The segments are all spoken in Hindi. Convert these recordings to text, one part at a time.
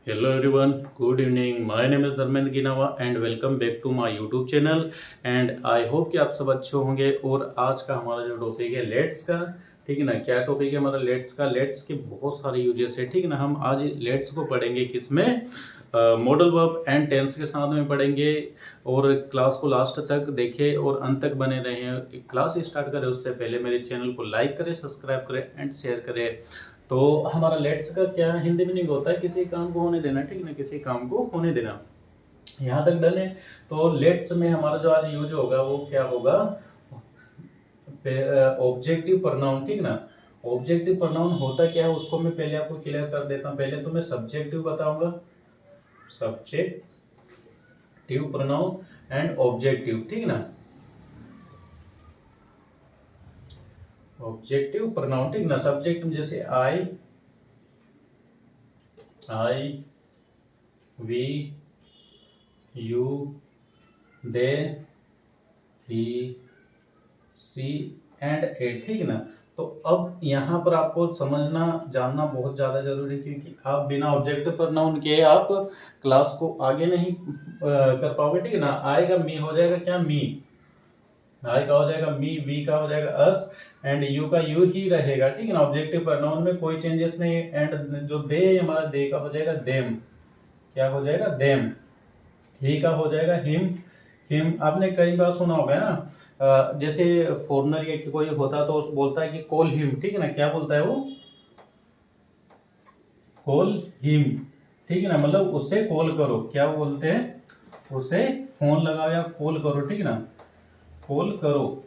Hello everyone, good evening. My name is Dharmendra Ginawa and welcome back to my YouTube channel and I hope कि आप सब अच्छे होंगे। और आज का हमारा जो टॉपिक है लेट्स का, ठीक है ना। क्या टॉपिक है हमारा लेट्स का? लेट्स के बहुत सारे यूजेस है, ठीक है ना। हम आज लेट्स को पढ़ेंगे किसमें? मॉडल वर्ब एंड टेंस के साथ में पढ़ेंगे। और क्लास को लास्ट तक देखें और अंत तक बने रहें। क्लास स्टार्ट करें उससे पहले मेरे चैनल को लाइक करें, सब्सक्राइब करें एंड शेयर करें। तो हमारा लेट्स का क्या हिंदी मीनिंग होता है? किसी काम को होने देना, ठीक है ना, किसी काम को होने देना। यहाँ तक डन है। तो लेट्स में हमारा जो आज यूज होगा वो क्या होगा? ऑब्जेक्टिव प्रोनाउन, ठीक ना। ऑब्जेक्टिव प्रोनाउन होता क्या है उसको मैं पहले आपको क्लियर कर देता हूँ। पहले तो मैं सब्जेक्टिव बताऊंगा, सब्जेक्टिव प्रोनाउन एंड ऑब्जेक्टिव, ठीक ना। ऑब्जेक्टिव प्रोनाउन, ठीक ना। सब्जेक्ट में जैसे I, we, you, they, he, she and it, ठीक है ना। तो अब यहाँ पर आपको समझना जानना बहुत ज़्यादा जरूरी है, क्योंकि आप बिना ऑब्जेक्टिव प्रोनाउन के आप क्लास को आगे नहीं कर पाओगे, ठीक है ना। आई का मी हो जाएगा क्या? मी। आई का हो जाएगा मी, वी का हो जाएगा अस एंड यू का यू ही रहेगा, ठीक है ना। ऑब्जेक्टिव प्रोनाउन में कोई चेंजेस नहीं। एंड जो दे हमारा दे का हो जाएगा देम। क्या हो जाएगा? देम। ही का हो जाएगा हिम। हिम आपने कई बार सुना होगा ना, जैसे फॉरनर या कोई होता तो बोलता है कि कॉल हिम, ठीक है ना। क्या बोलता है वो? कॉल हिम, ठीक है ना। मतलब उससे कॉल करो। क्या बोलते हैं? उसे फोन लगाओ या कॉल करो, ठीक है ना। कॉल करो।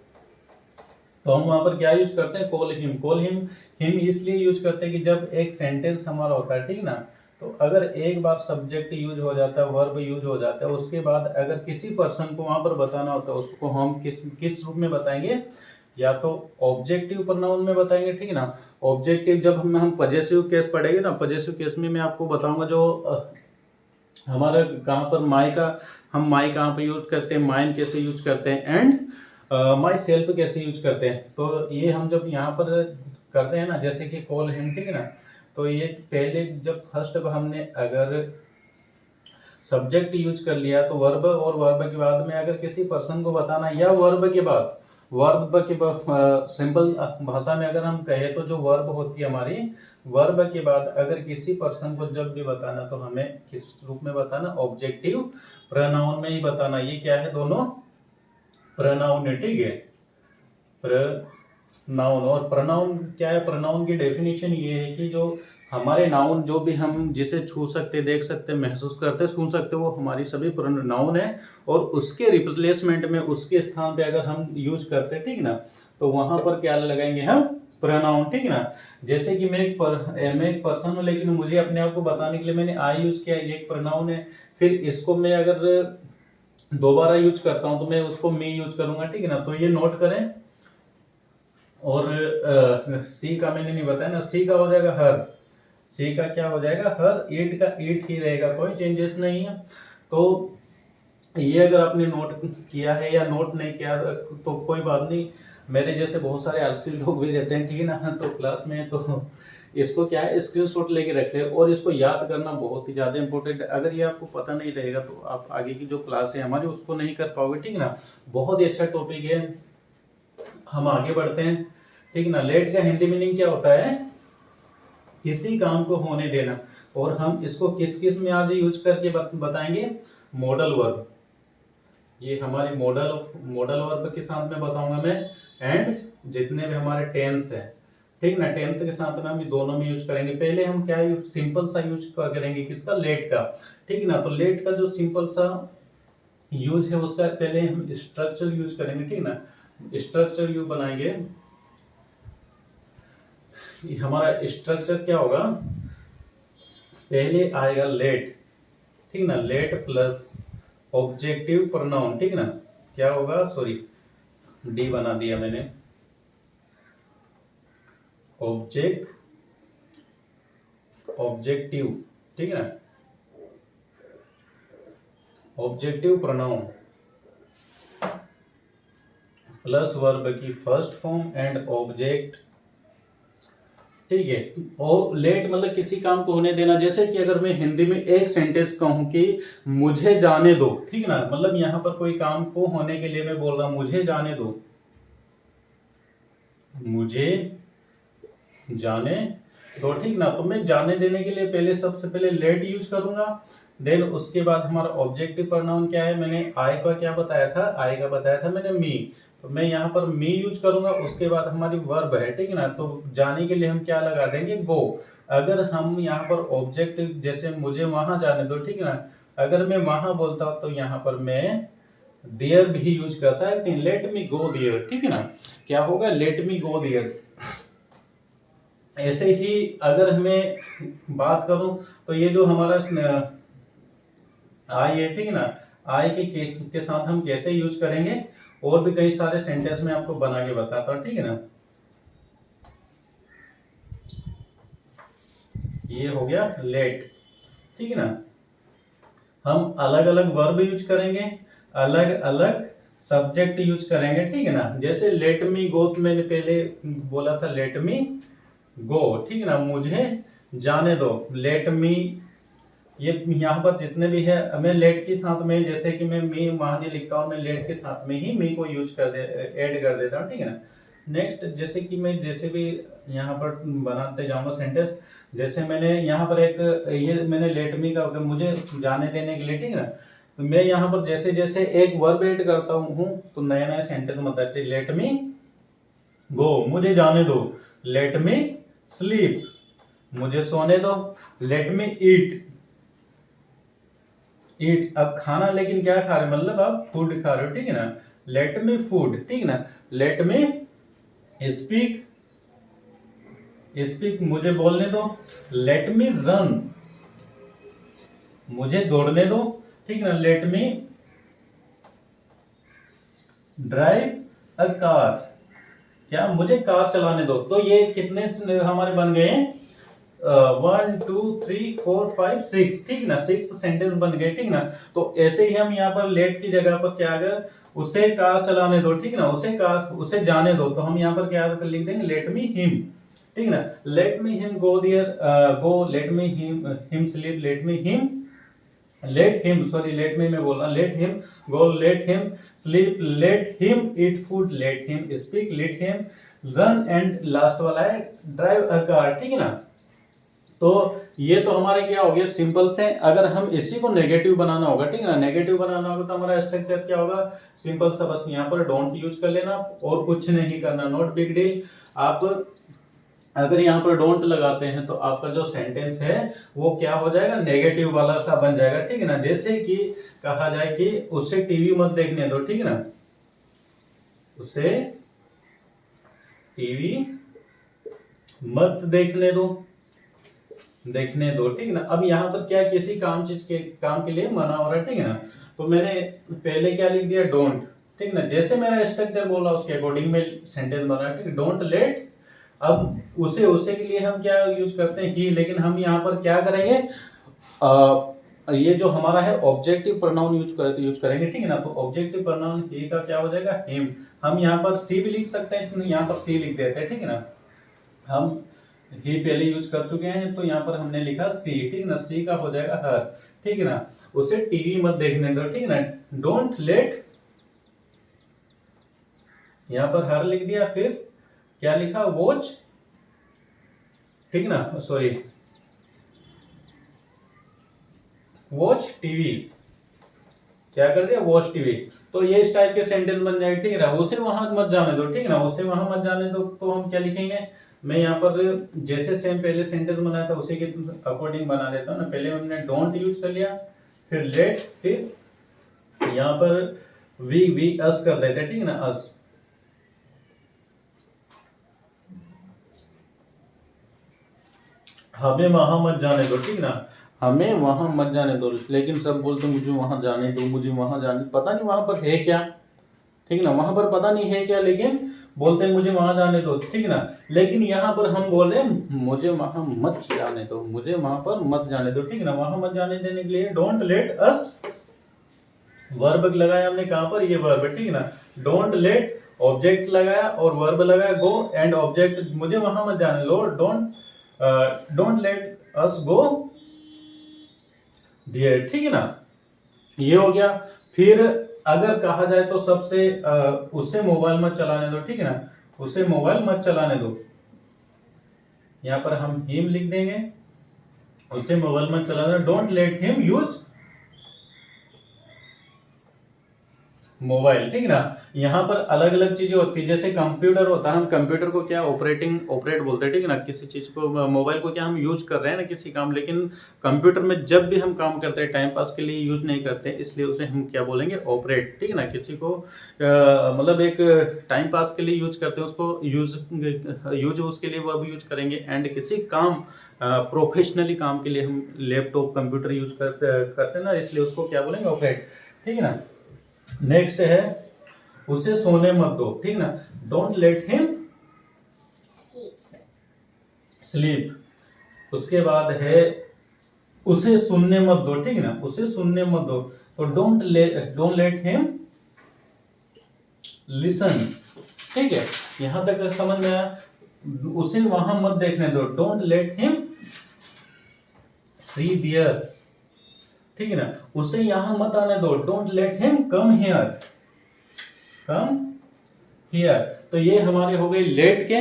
तो हम वहां पर क्या यूज करते हैं? Call him. Call him him इसलिए यूज करते हैं कि जब एक सेंटेंस हमारा होता है, ठीक है ना। तो अगर एक बार सब्जेक्ट यूज हो जाता है, वर्ब यूज हो जाता है, उसके बाद अगर किसी पर्सन को वहां पर बताना होता है, उसको हम किस रूप में बताएंगे? या तो ऑब्जेक्टिव प्रोनाउन में बताएंगे, ठीक है ना। ऑब्जेक्टिव जब हम पजेसिव केस पढ़ेंगे ना, पजेसिव केस में मैं आपको बताऊंगा जो हमारा कहाँ पर माई का, हम माई कहाँ पर यूज करते हैं, माइन कैसे यूज करते हैं एंड माई सेल्फ कैसे यूज करते हैं। तो ये हम जब यहाँ पर करते हैं ना, जैसे कि कॉल हिम, ठीक है ना। तो ये पहले जब फर्स्ट हमने अगर सब्जेक्ट यूज कर लिया तो वर्ब, और वर्ब के बाद में अगर किसी पर्सन को बताना, या वर्ब के बाद, वर्ब के सिंपल भाषा में अगर हम कहें तो जो वर्ब होती है हमारी, वर्ब के बाद अगर किसी पर्सन को जब भी बताना तो हमें किस रूप में बताना? ऑब्जेक्टिव प्रोनाउन में ही बताना। ये क्या है? दोनों प्रोनाउन है, ठीक है। प्रोनाउन और प्रोनाउन क्या है? प्रोनाउन की डेफिनेशन ये है कि जो हमारे नाउन, जो भी हम जिसे छू सकते, देख सकते, महसूस करते, सुन सकते, वो हमारी सभी नाउन है। और उसके रिप्लेसमेंट में, उसके स्थान पे अगर हम यूज करते हैं, ठीक है ना, तो वहां पर क्या लगाएंगे हम? प्रोनाउन, ठीक है ना। जैसे कि मैं एक पर्सन हूं, लेकिन मुझे अपने आप को बताने के लिए मैंने आई यूज किया, ये एक प्रोनाउन है। फिर इसको मैं अगर दोबारा यूज करता हूं तो मैं उसको मी यूज करूंगा, ठीक है ना। तो ये नोट करें। और सी का मैंने नहीं बताया ना, सी का हो जाएगा हर। सी का क्या हो जाएगा? हर। ईट का ईट ही रहेगा, कोई चेंजेस नहीं है। तो ये अगर आपने नोट किया है या नोट नहीं किया तो कोई बात नहीं। मेरे जैसे बहुत सारे आलसी लोग भी रहते हैं, ठीक है ना, तो क्लास में तो इसको क्या है, स्क्रीनशॉट लेके रख ले। और इसको याद करना बहुत ही ज़्यादा इंपॉर्टेंट है। अगर ये आपको पता नहीं रहेगा तो आप आगे की जो क्लास है हमारी उसको नहीं कर पाओगे, ठीक है ना। बहुत ही अच्छा टॉपिक है। हम आगे बढ़ते हैं, ठीक है ना। लेट का हिंदी मीनिंग क्या होता है? किसी काम को होने देना। और हम इसको किस किस में आज यूज करके बताएंगे? Modal verb. ये हमारे मॉडल वर्ब के साथ में बताऊंगा मैं। एंड जितने भी हमारे टेंस है, ठीक ना, टेंस के साथ में हम दोनों में यूज करेंगे। पहले हम क्या सिंपल सा यूज करेंगे किसका? लेट का, ठीक है ना। तो लेट का जो सिंपल सा यूज है उसका पहले हम स्ट्रक्चर यूज करेंगे, ठीक ना। स्ट्रक्चर यू बनाएंगे। हमारा स्ट्रक्चर क्या होगा? पहले आएगा लेट, ठीक ना। लेट प्लस ऑब्जेक्टिव प्रोनाउन, ठीक ना। क्या होगा? सॉरी, डी बना दिया मैंने। ऑब्जेक्टिव, ठीक है ना। ऑब्जेक्टिव प्रोनाउन प्लस वर्ब की फर्स्ट फॉर्म एंड ऑब्जेक्ट, ठीक है। और लेट मतलब किसी काम को होने देना, जैसे कि अगर मैं हिंदी में एक सेंटेंस कहूं कि मुझे जाने दो, ठीक ना, मतलब यहां पर कोई काम को होने के लिए मैं बोल रहा हूं मुझे जाने दो, मुझे जाने दो, ठीक ना। तो मैं जाने देने के लिए पहले सबसे पहले लेट यूज करूंगा। देन उसके बाद हमारा ऑब्जेक्टिव प्रोनाउन क्या है, मैंने आई का क्या बताया था, आई का बताया था मैंने मी, तो मैं यहाँ पर मी यूज करूंगा। उसके बाद हमारी वर्ब है, ठीक है ना, तो जाने के लिए हम क्या लगा देंगे, गो। अगर हम यहाँ पर ऑब्जेक्टिव जैसे मुझे वहां जाने दो, ठीक है ना, अगर मैं वहां बोलता हूं तो यहाँ पर मैं देयर भी यूज करता है, लेट मी गो देयर, ठीक है ना, क्या होगा, लेट मी गो देयर। ऐसे ही अगर हमें बात करूं तो ये जो हमारा आई है, ठीक है ना, आई के साथ हम कैसे यूज करेंगे, और भी कई सारे सेंटेंस में आपको बना के बताता हूं, ठीक है ना। ये हो गया लेट, ठीक है ना। हम अलग अलग वर्ब यूज करेंगे, अलग अलग सब्जेक्ट यूज करेंगे, ठीक है ना। जैसे लेट मी गो, तो मैंने पहले बोला था लेट मी गो, ठीक है ना, मुझे जाने दो, लेट मी। ये यहाँ पर जितने भी है, मैं लेट के साथ में, जैसे कि मैं मी वहां नहीं लिखता हूँ, मैं लेट के साथ में ही मी को यूज कर दे, ऐड कर देता हूँ, ठीक है ना। नेक्स्ट, जैसे कि मैं जैसे भी यहाँ पर बनाते जाऊंगा सेंटेंस, जैसे मैंने यहाँ पर एक ये मैंने लेट मी का मुझे जाने देने के लिए, ठीक है ना, तो मैं यहाँ पर जैसे जैसे एक वर्ब ऐड करता हूँ तो नया नया सेंटेंस बताते हैं। लेट मी गो, मुझे जाने दो, लेट मी स्लीप, मुझे सोने दो, लेट मी ईट, ईट अब खाना, लेकिन क्या खा रहे, मतलब आप फूड खा रहे हो, ठीक है ना, लेट मी फूड, ठीक है ना, लेट मी स्पीक, स्पीक मुझे बोलने दो, लेट मी रन, मुझे दौड़ने दो, ठीक है ना, let me drive a car, क्या मुझे कार चलाने दो। तो ये कितने हमारे बन गए, 1 2 3 4 5 6, ठीक ना, 6 सेंटेंस बन गए, ठीक ना। तो ऐसे ही हम यहाँ पर लेट की जगह पर क्या, अगर उसे कार चलाने दो, ठीक ना, उसे जाने दो, तो हम यहाँ पर क्या लिख देंगे, लेट मी हिम, ठीक ना, let me him go there, go, let me him sleep, let me him, let him, sorry let me मैं बोल रहा, let him go, let him sleep, let him eat food, let him speak, let him run, and last वाला है ड्राइव अ कार, ठीक है ना। तो ये तो हमारे क्या हो गया, सिंपल से। अगर हम इसी को नेगेटिव बनाना होगा, ठीक है ना, नेगेटिव बनाना होगा तो हमारा स्ट्रक्चर क्या होगा, सिंपल सा, बस यहाँ पर डोंट यूज कर लेना और कुछ नहीं करना, नॉट बिग डील। आप अगर यहाँ पर डोंट लगाते हैं तो आपका जो सेंटेंस है वो क्या हो जाएगा, नेगेटिव वाला सा बन जाएगा, ठीक है ना। जैसे कि कहा जाए कि उसे टीवी मत देखने दो, ठीक है ना, उसे टीवी मत देखने दो, ठीक है ना। अब यहाँ पर क्या, किसी काम के लिए मना हो रहा है, ठीक है ना, तो मैंने पहले क्या लिख दिया, डोंट, ठीक ना, जैसे मेरा स्ट्रक्चर बोला उसके अकॉर्डिंग में सेंटेंस बना, ठीक है, डोंट लेट। अब उसे के लिए हम क्या यूज करते हैं, ही, लेकिन हम यहाँ पर क्या करेंगे, ये जो हमारा है ऑब्जेक्टिव प्रोनाउन यूज करेंगे, ठीक है ना। तो ऑब्जेक्टिव प्रोनाउन ही का क्या हो जाएगा, हिम। हम यहाँ पर सी भी लिख सकते हैं, यहाँ पर सी लिख देते हैं, ठीक है ना। हम ही पहले यूज कर चुके हैं तो यहाँ पर हमने लिखा सी, ठीक है ना, सी का हो जाएगा हर, ठीक है ना, उसे टीवी मत देखने दो, ठीक है ना, डोंट लेट, यहाँ पर हर लिख दिया, फिर क्या लिखा, वॉच, ठीक है ना, सॉरी वॉच टीवी, क्या कर दिया, वॉच टीवी। तो ये इस टाइप के सेंटेंस बन जाएगा, ठीक है ना, उसे वहां मत जाने दो, ठीक है ना, उसे वहां मत जाने दो, तो हम क्या लिखेंगे, मैं यहाँ पर जैसे सेम पहले सेंटेंस बनाया था उसी के अकॉर्डिंग बना देता हूँ ना। पहले हमने डोंट यूज कर लिया, फिर लेट, फिर यहाँ पर वी अस कर देते, ठीक है ना, अस, हमें वहां मत जाने दो, ठीक है ना, हमें वहां मत जाने दो, लेकिन सब बोलते मुझे वहां जाने दो, मुझे वहां जाने, पता नहीं वहां पर है क्या, ठीक है ना, वहां पर पता नहीं है क्या, लेकिन बोलते हैं मुझे वहां जाने दो, ठीक है ना। लेकिन यहाँ पर हम बोले मुझे वहां मत जाने दो, मुझे वहां पर मत जाने दो, ठीक है ना, वहां मत जाने देने के लिए डोंट लेट अस, वर्ब लगाया हमने कहां पर, ये वर्ब है, ठीक है ना, डोंट लेट ऑब्जेक्ट लगाया और वर्ब लगाया गो एंड ऑब्जेक्ट, मुझे वहां मत जाने लो, don't let us go there, ठीक है ना, ये हो गया। फिर अगर कहा जाए तो सबसे उससे मोबाइल मत चलाने दो, ठीक है ना, उससे मोबाइल मत चलाने दो, यहां पर हम हिम लिख देंगे, उससे मोबाइल मत चलाने दो, don't let him use mobile, ठीक है ना। यहाँ पर अलग अलग चीजें होती है, जैसे कंप्यूटर होता है, हम कंप्यूटर को क्या ऑपरेट बोलते हैं, ठीक है ना, किसी चीज को, मोबाइल को क्या हम यूज कर रहे हैं ना किसी काम, लेकिन कंप्यूटर में जब भी हम काम करते हैं टाइम पास के लिए यूज नहीं करते, इसलिए उसे हम क्या बोलेंगे, ऑपरेट, ठीक है ना। किसी को मतलब एक टाइम पास के लिए यूज करते हैं उसको यूज उसके लिए वो यूज करेंगे, एंड किसी काम प्रोफेशनली काम के लिए हम लैपटॉप कंप्यूटर यूज करते हैं ना, इसलिए उसको क्या बोलेंगे, ऑपरेट, ठीक है ना। नेक्स्ट है उसे सोने मत दो, ठीक ना, डोंट लेट हिम स्लीप। उसके बाद है उसे सुनने मत दो, ठीक है ना, उसे सुनने मत दो, तो डोंट लेट हिम लिसन, ठीक है, यहां तक समझ में आया। उसे वहां मत देखने दो, डोंट लेट हिम सी दियर, ठीक है ना, उसे यहां मत आने दो, don't let him come here. तो ये हमारे हो गए लेट के।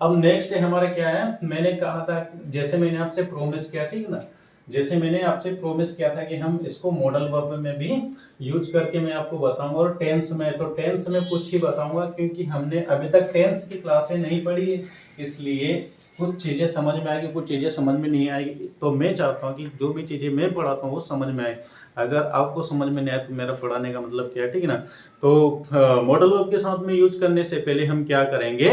अब नेक्स्ट हमारा क्या है, मैंने कहा था, जैसे मैंने आपसे प्रोमिस किया, ठीक है ना, जैसे मैंने आपसे प्रोमिस किया था कि हम इसको मॉडल वर्ब में भी यूज करके मैं आपको बताऊंगा, और टेंस में, तो टेंस में कुछ ही बताऊंगा, क्योंकि हमने अभी तक टेंस की क्लासें नहीं पढ़ी, इसलिए कुछ चीजें समझ में आएगी, कुछ चीजें समझ में नहीं आएगी। तो मैं चाहता हूँ कि जो भी चीजें मैं पढ़ाता हूँ वो समझ में आए। अगर आपको समझ में नहीं आए तो मेरा पढ़ाने का मतलब क्या है, ठीक है ना। तो मॉडल वर्ब के साथ में यूज करने से पहले हम क्या करेंगे,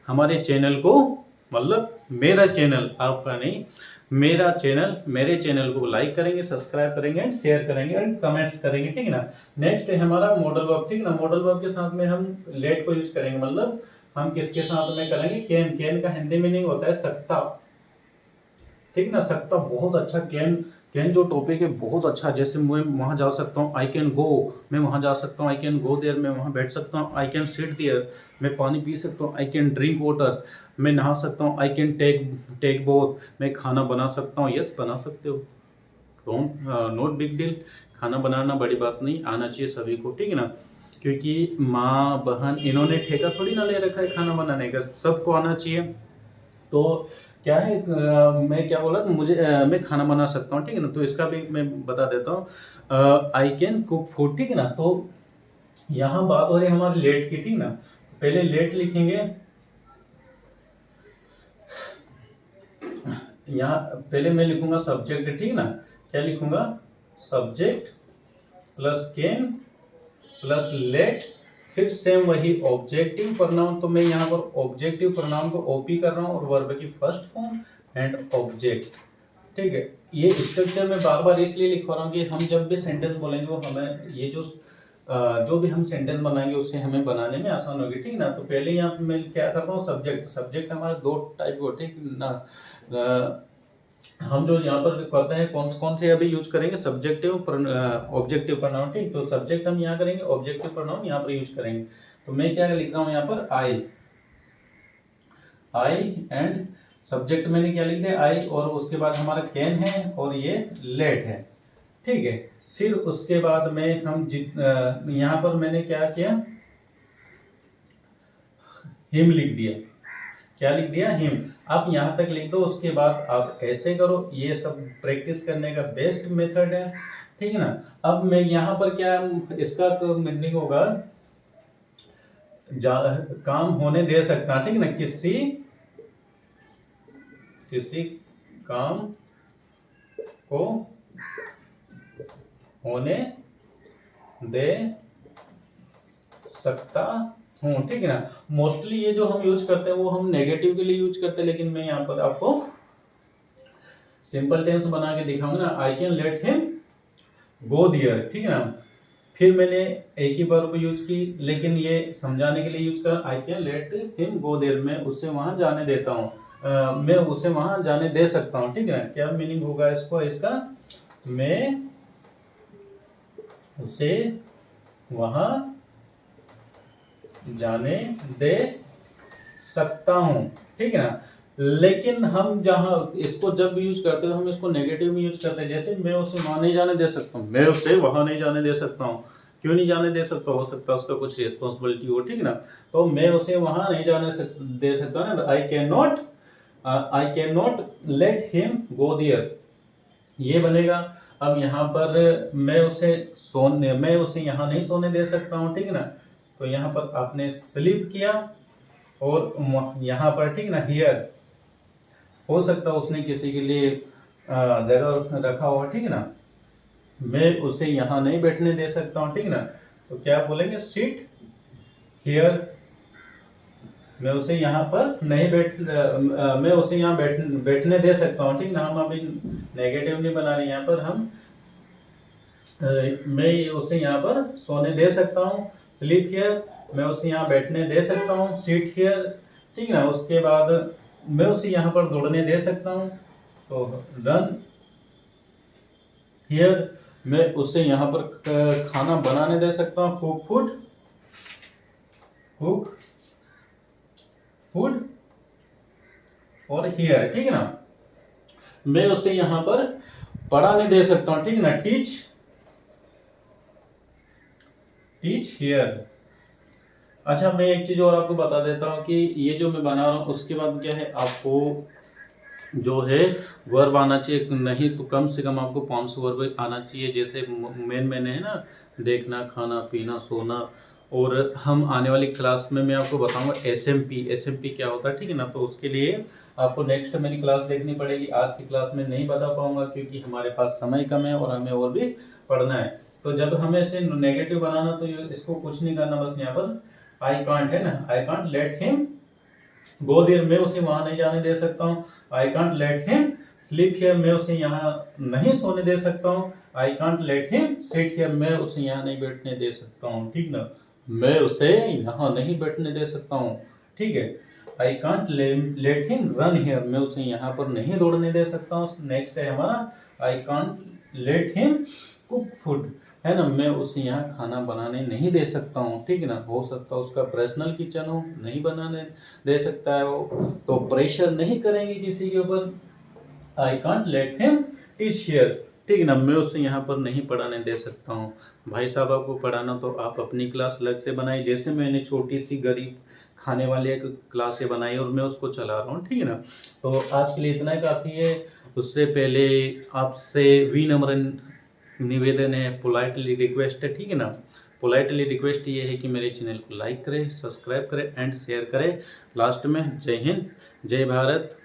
हमारे चैनल को, मतलब मेरा चैनल, आपका नहीं, मेरे चैनल को लाइक करेंगे, सब्सक्राइब करेंगे एंड शेयर करेंगे एंड कमेंट्स करेंगे, ठीक है ना। नेक्स्ट है हमारा मॉडल वर्ब, ठीक है ना, मॉडल वर्ब के साथ में हम लेट को यूज करेंगे, मतलब हम किसके साथ में करेंगे, कैन का हिंदी मीनिंग होता है सकता, ठीक है ना, सकता बहुत अच्छा, कैन जो टॉपिक है बहुत अच्छा, जैसे मैं वहां जा सकता हूँ, आई कैन गो, मैं वहां जा सकता हूँ, आई कैन गो देयर, मैं वहां बैठ सकता हूँ, आई कैन सिट देयर, मैं पानी पी सकता हूँ, आई कैन ड्रिंक वाटर, मैं नहा सकता हूँ, आई कैन टेक बोथ, मैं खाना बना सकता हूँ, यस बना सकते हो, डोंट नॉट बिग डील, खाना बनाना बड़ी बात नहीं, आना चाहिए सभी को, ठीक है ना, क्योंकि माँ बहन इन्होंने ठेका थोड़ी ना ले रखा है खाना बनाने का, सबको आना चाहिए। तो क्या है, मैं क्या बोला था, मैं खाना बना सकता हूँ, ठीक है ना, तो इसका भी मैं बता देता हूँ, आई कैन कुक फूड, ठीक है ना। तो यहाँ बात हो रही है हमारी लेट की, ठीक ना, पहले लेट लिखेंगे, यहाँ पहले मैं लिखूंगा सब्जेक्ट, ठीक ना, क्या लिखूंगा, subject plus can plus let, फिर सेम वही ऑब्जेक्टिव प्रोनाउन, तो मैं यहाँ पर ऑब्जेक्टिव प्रोनाउन को ओपी कर रहा हूँ और वर्ब की फर्स्ट फॉर्म एंड ऑब्जेक्ट, ठीक है। ये स्ट्रक्चर में बार बार इसलिए लिखवा रहा हूँ कि हम जब भी सेंटेंस बोलेंगे वो हमें ये जो भी हम सेंटेंस बनाएंगे उसे हमें बनाने में आसान होगी, ठीक है ना। तो पहले यहाँ पे मैं क्या करता हूँ, सब्जेक्ट हमारे दो टाइप के होते हैं ना, हम जो यहाँ पर करते हैं कौन कौन से अभी यूज करेंगे, सब्जेक्टिव ऑब्जेक्टिव प्रोनाउन, ठीक, तो सब्जेक्ट हम यहाँ करेंगे, ऑब्जेक्टिव प्रोनाउन यहाँ पर यूज करेंगे। तो मैं क्या लिख रहा हूँ यहाँ पर, आई एंड सब्जेक्ट मैंने क्या लिख दिया, आई, और उसके बाद हमारा कैन है और ये लेट है, ठीक है। फिर उसके बाद में हम यहाँ पर मैंने क्या किया, हिम लिख दिया, क्या लिख दिया, हिम। आप यहां तक लिख दो, उसके बाद आप ऐसे करो, ये सब प्रैक्टिस करने का बेस्ट मेथड है, ठीक है ना। अब मैं यहाँ पर क्या, इसका तो मीनिंग होगा काम होने दे सकता, ठीक है ना, किसी काम को होने दे सकता हूँ, ठीक है ना। मोस्टली ये जो हम यूज करते हैं वो हम नेगेटिव के लिए यूज करते हैं, लेकिन मैं यहाँ पर आपको सिंपल टेंस बना के दिखाऊंगा ना, I can let him go there, ठीक है ना। फिर मैंने एक ही वर्ब यूज की, लेकिन ये समझाने के लिए यूज कर, I can let him go there, मैं उसे वहां जाने देता हूँ, मैं उसे वहां जाने दे सकता हूँ, ठीक है ना। क्या मीनिंग होगा इसका, मैं उसे वहां जाने दे सकता हूँ, ठीक है ना। लेकिन हम जहाँ इसको जब यूज करते हैं हम इसको नेगेटिव में यूज करते हैं, जैसे मैं उसे वहां नहीं जाने दे सकता हूँ, मैं उसे वहां नहीं जाने दे सकता हूँ। क्यों नहीं जाने दे सकता, हो सकता है उसका कुछ रिस्पॉन्सिबिलिटी हो, ठीक है ना। तो मैं उसे वहां नहीं जाने दे सकता ना, I can not let him go there, ये बनेगा। अब यहाँ पर मैं उसे यहाँ नहीं सोने दे सकता हूँ, ठीक है ना। तो यहाँ पर आपने स्लीप किया और यहाँ पर, ठीक है ना, हियर हो सकता है उसने किसी के लिए जगह रखा हुआ, ठीक है ना। मैं उसे यहाँ नहीं बैठने दे सकता हूँ, ठीक है ना। तो क्या बोलेंगे, सिट हियर, मैं उसे यहाँ पर नहीं मैं उसे यहाँ बैठने दे सकता हूँ, ठीक ना। हम अभी नेगेटिव नहीं बना रहे यहाँ पर, हम मैं उसे यहाँ पर सोने दे सकता हूँ, स्लीप हियर, मैं उसे यहाँ बैठने दे सकता हूँ, सीट हियर, ठीक है ना। उसके बाद मैं उसे यहाँ पर दौड़ने दे सकता हूँ, तो रन हियर, मैं उसे यहाँ पर खाना बनाने दे सकता हूँ, कुक फूड और हियर, ठीक है ना। मैं उसे यहाँ पर पढ़ाने दे सकता हूँ, ठीक है ना, टीच हियर। अच्छा, मैं एक चीज और आपको बता देता हूँ कि ये जो मैं बना रहा हूँ उसके बाद क्या है, आपको जो है वर्ब आना चाहिए, नहीं तो कम से कम आपको 500 वर्ब आना चाहिए। जैसे मेन है ना, देखना, खाना, पीना, सोना। और हम आने वाली क्लास में मैं आपको बताऊंगा एसएमपी क्या होता है, ठीक है ना। तो उसके लिए आपको नेक्स्ट मेरी क्लास देखनी पड़ेगी, आज की क्लास में नहीं बता पाऊंगा क्योंकि हमारे पास समय कम है और हमें और भी पढ़ना है। तो जब हमें इसे नेगेटिव बनाना तो इसको कुछ नहीं करना, बस यहाँ पर आई कांट है ना, I can't let him go there, मैं उसे वहां नहीं जाने दे सकता हूँ। I can't let him sleep here, मैं उसे यहाँ नहीं सोने दे सकता हूँ। I can't let him sit here, मैं उसे यहाँ नहीं बैठने दे सकता हूँ, ठीक ना। मैं उसे यहाँ नहीं बैठने दे सकता हूँ, ठीक है। आई can't let him run here, मैं उसे यहाँ पर नहीं दौड़ने दे सकता हूँ। नेक्स्ट है हमारा, आई can't let him cook food, है ना, मैं उसे यहाँ खाना बनाने नहीं दे सकता हूँ, ठीक है ना। हो सकता है उसका पर्सनल किचन हो, नहीं बनाने दे सकता है वो, तो प्रेशर नहीं करेंगे किसी के ऊपर। आई can't let him teach here, ठीक है ना, मैं उसे यहाँ पर नहीं पढ़ाने दे सकता हूँ। भाई साहब, आपको पढ़ाना तो आप अपनी क्लास अलग से बनाई, जैसे मैंने छोटी सी गरीब खाने वाले एक क्लास से बनाई और मैं उसको चला रहा हूँ, ठीक है ना। तो आज के लिए इतना ही काफ़ी है। उससे पहले आपसे विनम्र निवेदन है, पोलाइटली रिक्वेस्ट है, ठीक है ना। पोलाइटली रिक्वेस्ट ये है कि मेरे चैनल को लाइक करें, सब्सक्राइब करें एंड शेयर करें। लास्ट में जय हिंद, जय भारत,